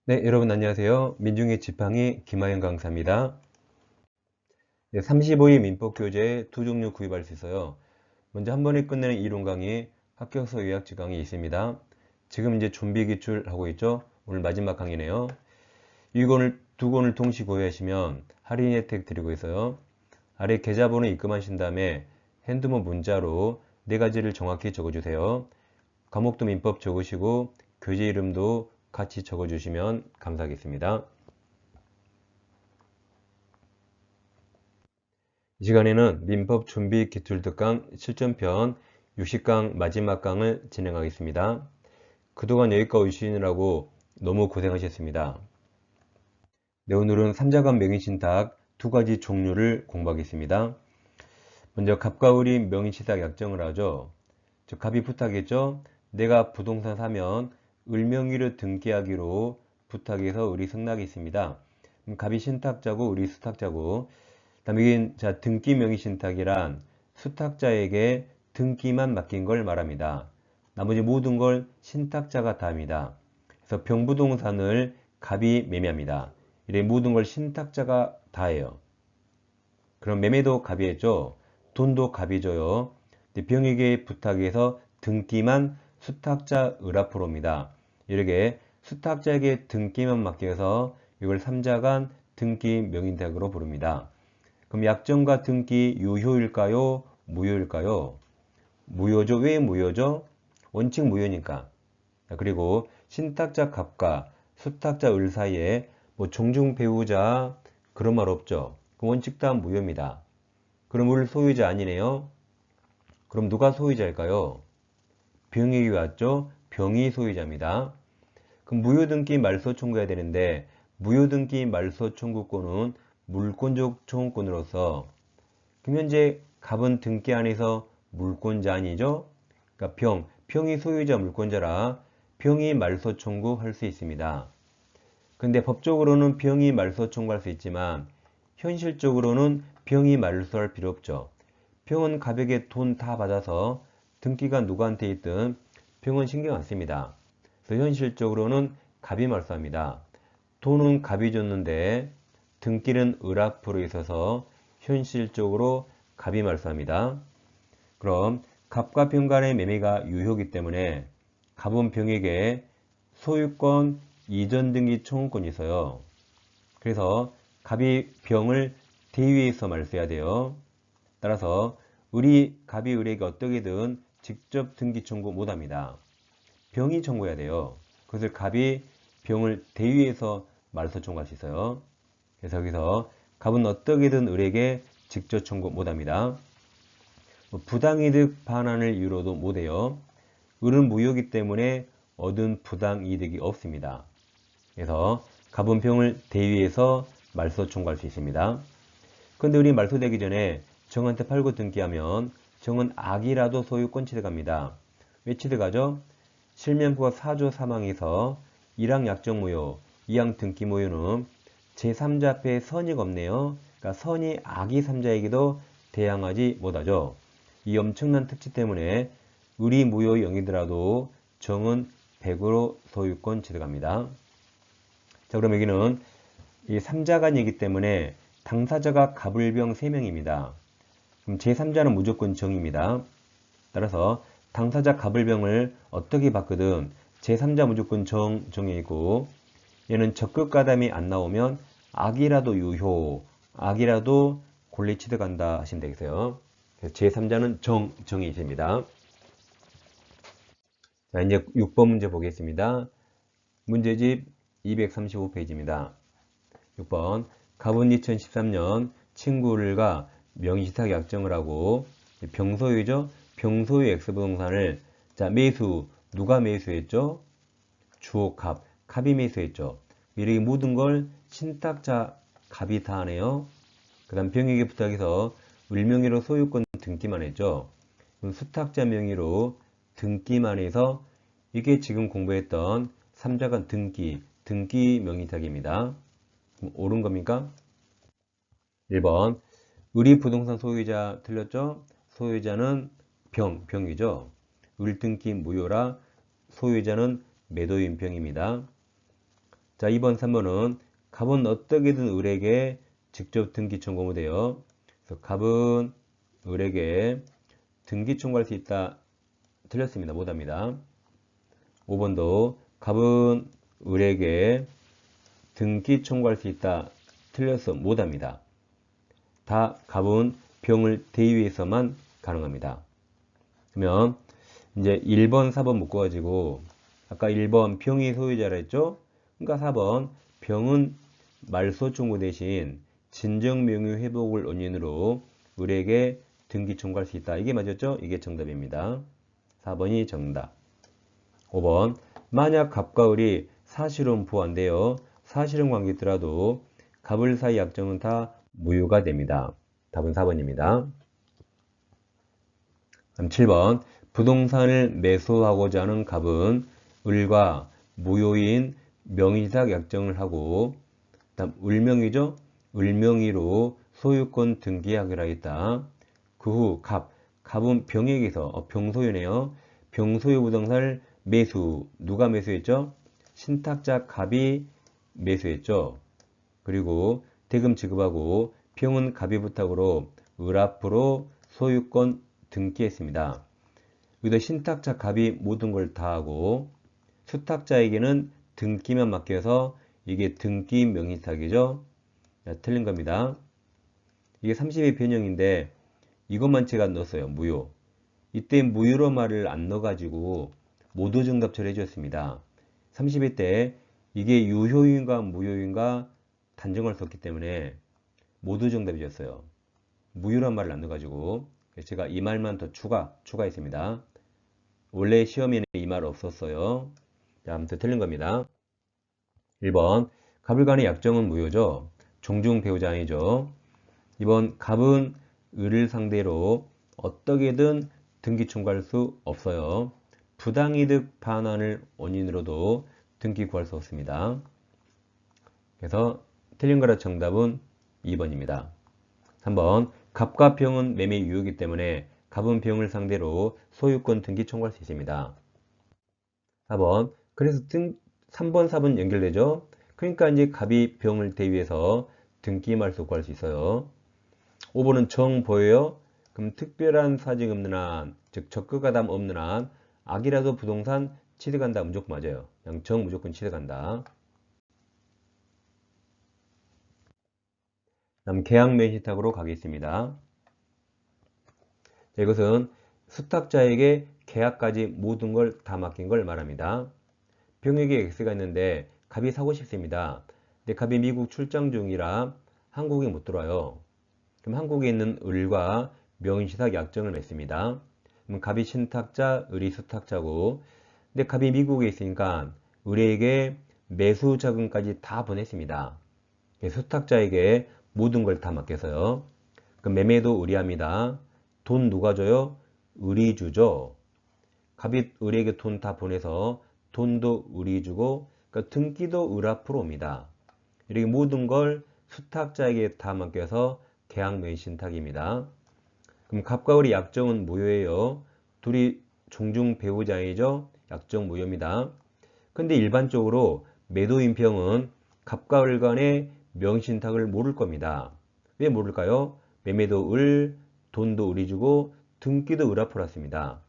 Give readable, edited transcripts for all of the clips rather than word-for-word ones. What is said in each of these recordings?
네, 여러분 안녕하세요. 민중의 지팡이 김하영 강사입니다. 네, 35일 민법교재 두 종류 구입할 수 있어요. 먼저 한 번에 끝내는 이론 강의, 합격서 요약지 강의 있습니다. 지금 이제 준비 기출하고 있죠. 오늘 마지막 강의네요. 이 권을 두 권을 동시 구매하시면 할인 혜택 드리고 있어요. 아래 계좌번호 입금하신 다음에 핸드폰 문자로 네 가지를 정확히 적어주세요. 과목도 민법 적으시고 교재 이름도 같이 적어주시면 감사하겠습니다. 이 시간에는 민법 준비 기출 특강 실전편 60강 마지막 강을 진행하겠습니다. 그동안 여기까지 오시느라고 너무 고생하셨습니다. 네, 오늘은 삼자간 명의신탁 두 가지 종류를 공부하겠습니다. 먼저 갑과 을이 명의신탁 약정을 하죠. 즉 갑이 부탁했죠. 내가 부동산 사면 을 명의로 등기하기로 부탁해서 을이 승낙했습니다. 갑이 신탁자고 을이 수탁자고, 다음에 자, 등기 명의 신탁이란 수탁자에게 등기만 맡긴 걸 말합니다. 나머지 모든 걸 신탁자가 다 합니다. 그래서 병부동산을 갑이 매매합니다. 이래 모든 걸 신탁자가 다 해요. 그럼 매매도 갑이 했죠. 돈도 갑이 줘요. 병에게 부탁해서 등기만 수탁자 을 앞으로 옵니다. 이렇게 수탁자에게 등기만 맡겨서 이걸 삼자간 등기 명의신탁으로 부릅니다. 그럼 약정과 등기 유효일까요? 무효일까요? 무효죠. 왜 무효죠? 원칙 무효니까. 그리고 신탁자 갑과 수탁자 을 사이에 뭐 종중 배우자 그런 말 없죠. 그 원칙 다 무효입니다. 그럼 을 소유자 아니네요. 그럼 누가 소유자일까요? 병이 왔죠. 병이 소유자입니다. 그럼 무효등기 말소 청구해야 되는데 무효등기 말소 청구권은 물권적 청구권으로서, 그럼 현재 갑은 등기 안에서 물권자 아니죠? 그러니까 병이 소유자 물권자라 병이 말소 청구할 수 있습니다. 근데 법적으로는 병이 말소 청구할 수 있지만 현실적으로는 병이 말소할 필요 없죠. 병은 갑에게 돈 다 받아서 등기가 누구한테 있든 병은 신경 안 씁니다. 그래서 현실적으로는 갑이 말소합니다. 돈은 갑이 줬는데 등기는 을 앞으로 있어서 현실적으로 갑이 말소합니다. 그럼 갑과 병 간의 매매가 유효이기 때문에 갑은 병에게 소유권 이전 등기 청구권이 있어요. 그래서 갑이 병을 대위해서 말소해야 돼요. 따라서 갑이 을에게 어떻게든 직접 등기 청구 못합니다. 병이 청구해야 돼요. 그것을 갑이 병을 대위해서 말소 청구할 수 있어요. 그래서 여기서 갑은 어떻게든 을에게 직접 청구 못합니다. 부당이득 반환을 이유로도 못해요. 을은 무효이기 때문에 얻은 부당이득이 없습니다. 그래서 갑은 병을 대위해서 말소 청구할 수 있습니다. 그런데 을이 말소되기 전에 정한테 팔고 등기하면 정은 악이라도 소유권 취득합니다. 왜 취득하죠? 실명부가 4조 사망에서 1항 약정무효, 2항 등기무효는 제3자 앞에 선의가 없네요. 그러니까 선이 악이 3자에게도 대항하지 못하죠. 이 엄청난 특징 때문에 을이 무효의 0이더라도 정은 100으로 소유권 취득합니다. 자, 그럼 여기는 이 3자간이기 때문에 당사자가 갑을병 3명입니다. 그럼 제3자는 무조건 정입니다. 따라서 당사자 갑을병을 어떻게 봤거든 제3자 무조건 정에 있고, 얘는 적극가담이 안 나오면 악이라도 유효, 악이라도 권리 취득한다 하시면 되겠어요. 그래서 제3자는 정이 있습니다. 자, 이제 6번 문제 보겠습니다. 문제집 235페이지입니다. 6번 갑은 2013년 친구들과 명의신탁 약정을 하고 병소유죠. 병소유 X부동산을 자 매수, 누가 매수했죠? 주호 갑이 매수했죠. 이렇게 모든 걸 신탁자 갑이 다 하네요. 그 다음 병에게 부탁해서 을명의로 소유권 등기만 했죠. 그럼 수탁자 명의로 등기만 해서 이게 지금 공부했던 3자간 등기 명의탁입니다. 옳은 겁니까? 1번 을이 부동산 소유자 틀렸죠? 소유자는 병이죠. 을등기 무효라 소유자는 매도인 병입니다. 자, 2번, 3번은 갑은 어떻게든 을에게 직접 등기 청구 못해요. 그래서 갑은 을에게 등기 청구할 수 있다. 틀렸습니다. 못합니다. 5번도 갑은 을에게 등기 청구할 수 있다. 틀려서 못합니다. 다 갑은 병을 대위해서만 가능합니다. 그러면 이제 1번, 4번 묶어가지고 아까 1번 병이 소유자라 했죠? 그러니까 4번 병은 말소 청구 대신 진정 명의 회복을 원인으로 을에게 등기 청구할 수 있다. 이게 맞았죠? 이게 정답입니다. 4번이 정답. 5번 만약 갑과 을이 사실혼 부호인데요. 사실혼 관계더라도 갑을 사이 약정은 다 무효가 됩니다. 답은 4번입니다. 그럼 7번 부동산을 매수하고자 하는 갑은 을과 무효인 명의상 약정을 하고 다음 을명의죠. 을명의로 소유권 등기하기로 하겠다. 그 후 갑은 병에게서 병소유네요. 병소유 부동산을 매수. 누가 매수했죠? 신탁자 갑이 매수했죠. 그리고 대금 지급하고 병은 갑이 부탁으로 을 앞으로 소유권 등기했습니다. 여기다 신탁자 갑이 모든 걸 다 하고 수탁자에게는 등기만 맡겨서 이게 등기 명의탁이죠. 틀린 겁니다. 이게 30의 변형인데 이것만 제가 넣었어요. 무효. 이때 무효로 말을 안 넣어가지고 모두 정답 처리해 주었습니다. 30회 때 이게 유효인가 무효인가 단정할 수 없기 때문에 모두 정답이었어요. 무효란 말을 안 넣어가지고 제가 이 말만 더 추가했습니다. 원래 시험에는 이 말 없었어요. 자, 아무튼 틀린 겁니다. 1번 갑을 간의 약정은 무효죠. 종중 배우자 아니죠. 2번 갑은 을을 상대로 어떻게든 등기 청구할 수 없어요. 부당이득 반환을 원인으로도 등기 구할 수 없습니다. 그래서 틀린 거라 정답은 2번입니다. 3번 갑과 병은 매매 유효이기 때문에 갑은 병을 상대로 소유권 등기 청구할 수 있습니다. 4번 그래서 3번, 4번 연결되죠. 그러니까 이제 갑이 병을 대위해서 등기 말소 구할 수 있어요. 5번은 정 보여요. 그럼 특별한 사정 없는 한, 즉 적극가담 없는 한 악이라도 부동산 취득한다. 무조건 맞아요. 그냥 정 무조건 취득한다. 다음 계약 맹신탁으로 가겠습니다. 자, 이것은 수탁자에게 계약까지 모든 걸 다 맡긴 걸 말합니다. 병에게 X가 있는데 갑이 사고 싶습니다. 근데 갑이 미국 출장 중이라 한국에 못 들어와요. 그럼 한국에 있는 을과 명의신탁 약정을 맺습니다. 그럼 갑이 신탁자, 을이 수탁자고, 근데 갑이 미국에 있으니까 을에게 매수 자금까지 다 보냈습니다. 수탁자에게 모든 걸 다 맡겨서요. 그럼 매매도 을이 합니다. 돈 누가 줘요? 을이 주죠. 갑이 을에게 돈 다 보내서 돈도 을이 주고, 그러니까 등기도 을 앞으로 옵니다. 이렇게 모든 걸 수탁자에게 다 맡겨서 계약 맹신 신탁입니다. 그럼 갑과 을의 약정은 무효예요. 둘이 종중 배우자이죠. 약정 무효입니다. 근데 일반적으로 매도인 병은 갑과 을 간의 명신탁을 모를 겁니다. 왜 모를까요? 매매도 을, 돈도 을이 주고 등기도 을 앞으로 왔습니다.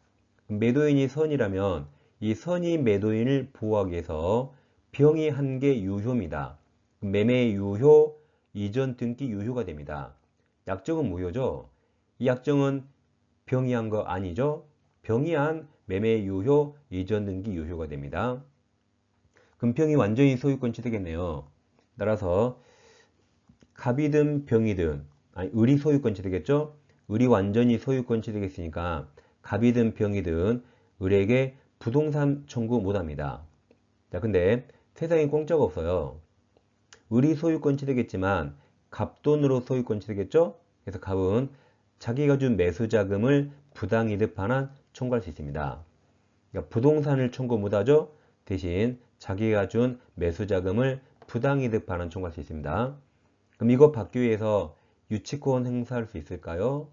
매도인이 선이라면 이 선이 매도인을 보호하기 위해서 병이 한 개 유효입니다. 매매 유효, 이전 등기 유효가 됩니다. 약정은 무효죠. 이 약정은 병이 한 거 아니죠. 병이 한 매매 유효, 이전 등기 유효가 됩니다. 그럼 병이 완전히 소유권 취득했네요. 따라서 갑이든 병이든 아니 을이 소유권 취득했죠. 을이 완전히 소유권 취득했으니까 갑이든 병이든 을에게 부동산 청구 못합니다. 자, 근데 세상에 공짜가 없어요. 을이 소유권 취득했지만 갑돈으로 소유권 취득했죠. 그래서 갑은 자기가 준 매수 자금을 부당이득 반환 청구할 수 있습니다. 그러니까 부동산을 청구 못하죠. 대신 자기가 준 매수 자금을 부당이득 반환 청구할 수 있습니다. 그럼 이거 받기 위해서 유치권 행사할 수 있을까요?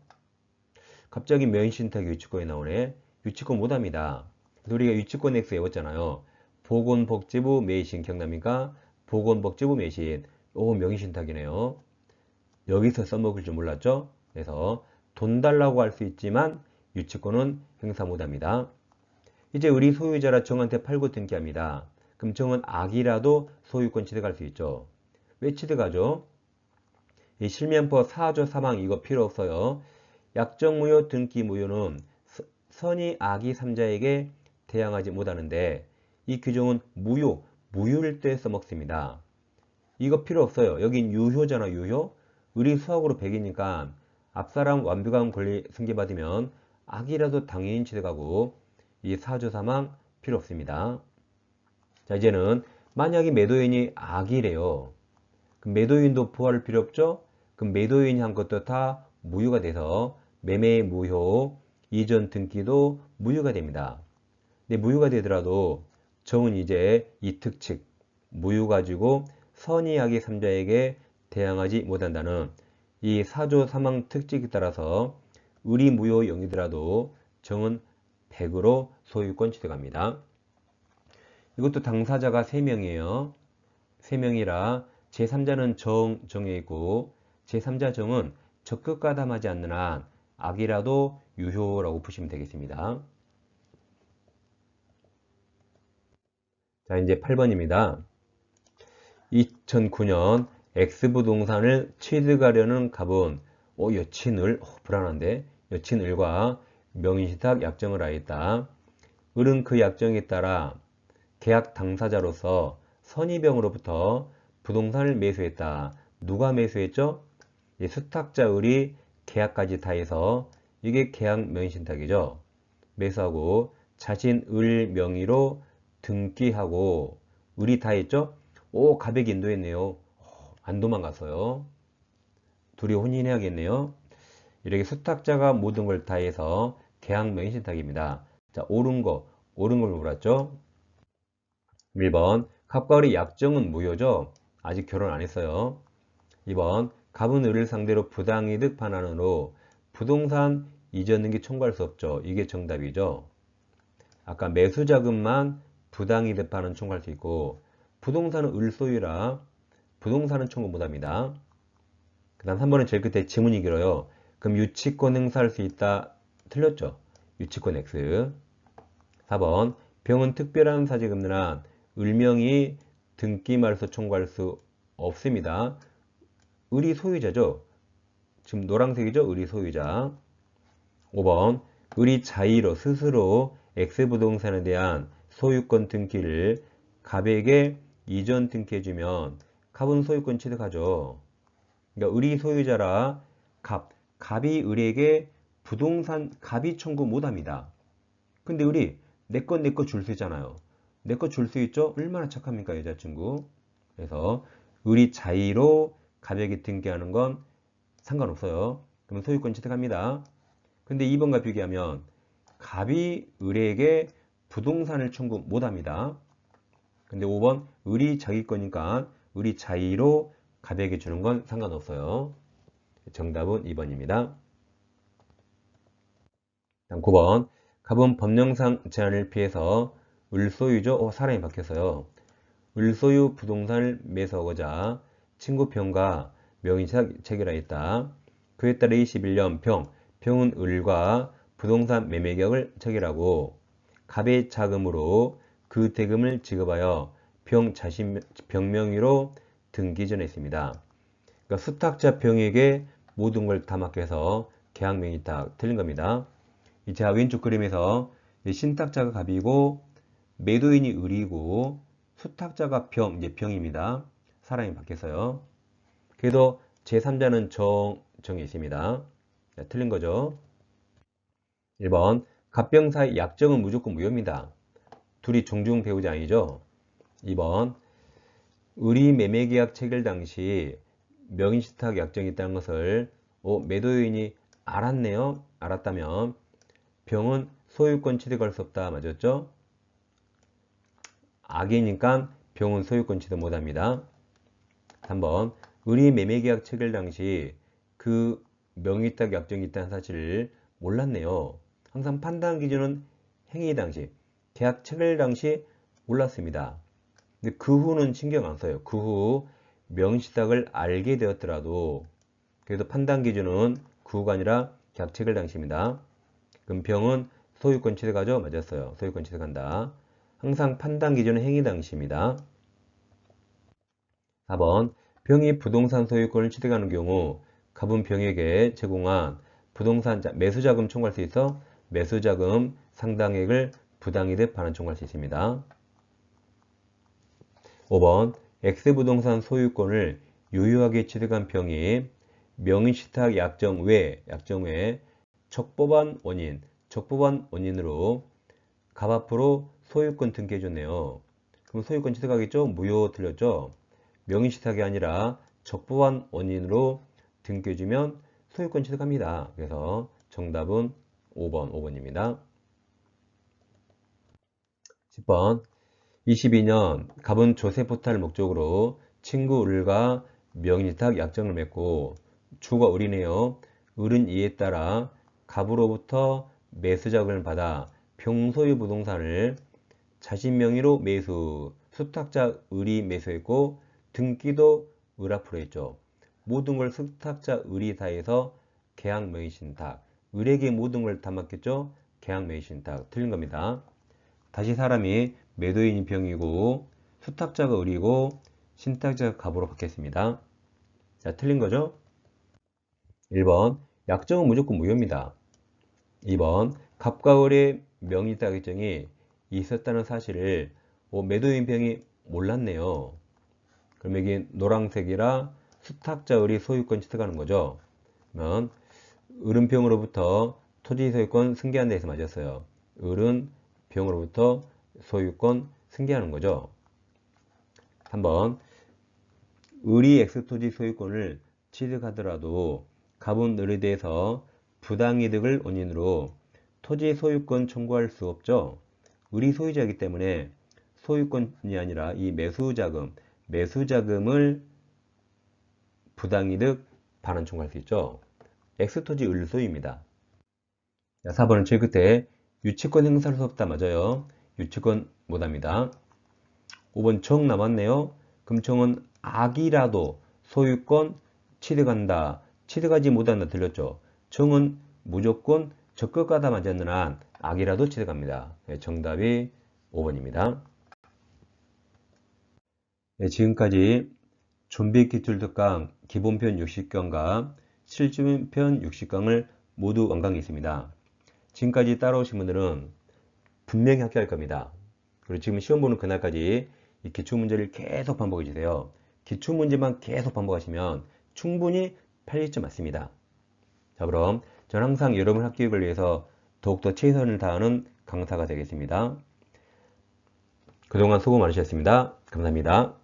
갑자기 명의신탁이 유치권이 나오네. 유치권 못합니다. 그래서 우리가 유치권 X 외웠잖아요. 보건복지부 매입신 기억납니까? 보건복지부 매신, 요 명의신탁이네요. 여기서 써먹을 줄 몰랐죠? 그래서 돈 달라고 할 수 있지만 유치권은 행사 못합니다. 이제 우리 소유자라 정한테 팔고 등기합니다. 그럼 정은 악이라도 소유권 취득할 수 있죠. 왜 취득하죠? 이 실면포 4조 3항 이거 필요 없어요. 약정무효 등기무효는 선의 악의 3자에게 대항하지 못하는데 이 규정은 무효일 때 써먹습니다. 이거 필요 없어요. 여긴 유효잖아, 유효. 의리 수학으로 100이니까 앞사람 완벽한 권리 승계받으면 악이라도 당연히 취득하고 이 4조 3항 필요 없습니다. 자, 이제는 만약에 매도인이 악이래요. 그럼 매도인도 부활할 필요 없죠? 그럼 매도인이 한 것도 다 무효가 돼서 매매 무효, 이전 등기도 무효가 됩니다. 근데 무효가 되더라도 정은 이제 이 특칙, 무효 가지고 선의악의 3자에게 대항하지 못한다는 이 4조 3항 특칙에 따라서 의리무효 0이더라도 정은 100으로 소유권 취득합니다. 이것도 당사자가 3명이에요. 3명이라 제3자는 정해 있고 제3자 정은 적극 가담하지 않는 한 악이라도 유효라고 보시면 되겠습니다. 자, 이제 8번입니다. 2009년 X부동산을 취득하려는 갑은 여친을 불안한데 여친을과 명의신탁 약정을 하였다. 을은 그 약정에 따라 계약 당사자로서 선의병으로부터 부동산을 매수했다. 누가 매수했죠? 수탁자 을이 계약까지 다 해서 이게 계약 명의신탁이죠. 매수하고 자신 을 명의로 등기하고 을이 다 했죠? 갑액이 인도했네요. 안 도망갔어요. 둘이 혼인해야겠네요. 이렇게 수탁자가 모든 걸 다 해서 계약 명의신탁입니다. 자, 옳은 걸 물었죠? 1번 갑과 을의 약정은 무효죠. 아직 결혼 안 했어요. 2번 갑은 을을 상대로 부당이득 반환으로 부동산 이전 등기 청구할 수 없죠. 이게 정답이죠. 아까 매수자금만 부당이득 반환 청구할 수 있고 부동산은 을 소유라 부동산은 청구 못합니다. 그 다음 3번은 제일 끝에 지문이 길어요. 그럼 유치권 행사할 수 있다. 틀렸죠. 유치권 X. 4번 병은 특별한 사정이 없는 한 을명이 등기 말소 청구할 수 없습니다. 을이 소유자죠. 지금 노란색이죠. 을이 소유자. 5번 을이 자의로 스스로 X부동산에 대한 소유권 등기를 갑에게 이전 등기해주면 갑은 소유권 취득하죠. 그러니까 을이 소유자라 갑이 을에게 부동산 갑이 청구 못합니다. 근데 을이 내 거 줄 수 있잖아요. 내 거 줄 수 있죠? 얼마나 착합니까 여자친구. 그래서 을이 자의로 갑에게 등기하는 건 상관없어요. 그러면 소유권 취득합니다. 근데 2번과 비교하면 갑이 을에게 부동산을 청구 못합니다. 근데 5번 을이 자기 거니까 을이 자의로 갑에게 주는 건 상관없어요. 정답은 2번입니다. 다음 9번 갑은 법령상 제한을 피해서 을소유죠. 사람이 바뀌었어요. 을소유 부동산을 매수하고자 친구평과 명의신탁 체결하였다. 그에 따라 21년 병은 을과 부동산 매매계약을 체결하고 갑의 자금으로 그 대금을 지급하여 자신 병명의로 등기 전했습니다. 그러니까 수탁자 병에게 모든 걸 다 맡겨서 계약 명의탁 틀린 겁니다. 자, 왼쪽 그림에서 신탁자가 갑이고 매도인이 을이고 수탁자가 이제 병입니다. 사람이 바뀌었어요. 그래도 제3자는 정해 있습니다. 자, 틀린 거죠. 1번 갑병 사이 약정은 무조건 무효입니다. 둘이 종중 배우자 아니죠. 2번 을이 매매계약 체결 당시 명의신탁 약정이 있다는 것을 매도인이 알았네요. 알았다면 병은 소유권 취득할 수 없다. 맞았죠? 악이니까 병은 소유권 취득 못합니다. 3번 을이 매매계약 체결 당시 그 명의탁 약정이 있다는 사실을 몰랐네요. 항상 판단 기준은 행위 당시, 계약 체결 당시 몰랐습니다. 근데 그 후는 신경 안 써요. 그 후 명시탁을 알게 되었더라도 그래도 판단 기준은 그 후가 아니라 객체결 당시입니다. 은평은 소유권 취득하죠? 맞았어요. 소유권 취득한다. 항상 판단 기준은 행위 당시입니다. 4번 병이 부동산 소유권을 취득하는 경우 갑은 병에게 제공한 부동산 매수자금 청구할 수 있어 매수자금 상당액을 부당이득 반환 청구할 수 있습니다. 5번 X부동산 소유권을 유효하게 취득한 병이 명의신탁 약정 외 적법한 원인으로 갑 앞으로 소유권 등기해줬네요. 그럼 소유권 취득하겠죠? 무효 틀렸죠? 명의신탁이 아니라 적법한 원인으로 등기해주면 소유권 취득합니다. 그래서 정답은 5번입니다. 10번 22년 갑은 조세 포탈을 목적으로 친구 을과 명의신탁 약정을 맺고 주가 을이네요. 을은 이에 따라 갑으로부터 매수자금을 받아 병소유 부동산을 자신 명의로 매수, 수탁자 을이 매수했고 등기도 을 앞으로 했죠. 모든 걸 수탁자 을이 다 해서 계약 명의신탁, 을에게 모든 걸 다 맡겼죠. 계약 명의신탁 틀린 겁니다. 다시 사람이 매도인이 병이고 수탁자가 을이고 신탁자가 갑으로 바뀌었습니다. 자, 틀린 거죠? 1번 약정은 무조건 무효입니다. 2번 갑과 을의 명의신탁 결정이 있었다는 사실을 매도인 병이 몰랐네요. 그럼 여기 노란색이라 수탁자 을이 소유권 취득하는 거죠. 그러면 을은 병으로부터 토지 소유권 승계한 데에서 맞았어요. 을은 병으로부터 소유권 승계하는 거죠. 3번 을이 X토지 소유권을 취득하더라도 갑은 을에 대해서 부당이득을 원인으로 토지 소유권 청구할 수 없죠. 을이 소유자이기 때문에 소유권이 아니라 이 매수자금을 부당이득 반환 청구할 수 있죠. X토지 을 소유입니다. 4번은 제일 끝에 유치권 행사할 수 없다. 맞아요. 유치권 못합니다. 5번 정 남았네요. 그럼 정은 악이라도 소유권 취득한다. 취득하지 못한다. 들렸죠? 정은 무조건 적극하다 맞았는 한 악이라도 취득합니다. 정답이 5번입니다. 지금까지 좀비 기출 특강 기본편 60강과 실전편 60강을 모두 완강했습니다. 지금까지 따라오신 분들은 분명히 합격할 겁니다. 그리고 지금 시험 보는 그날까지 이 기출문제를 계속 반복해 주세요. 기출문제만 계속 반복하시면 충분히 80점 맞습니다. 자, 그럼 저는 항상 여러분 합격을 위해서 더욱더 최선을 다하는 강사가 되겠습니다. 그동안 수고 많으셨습니다. 감사합니다.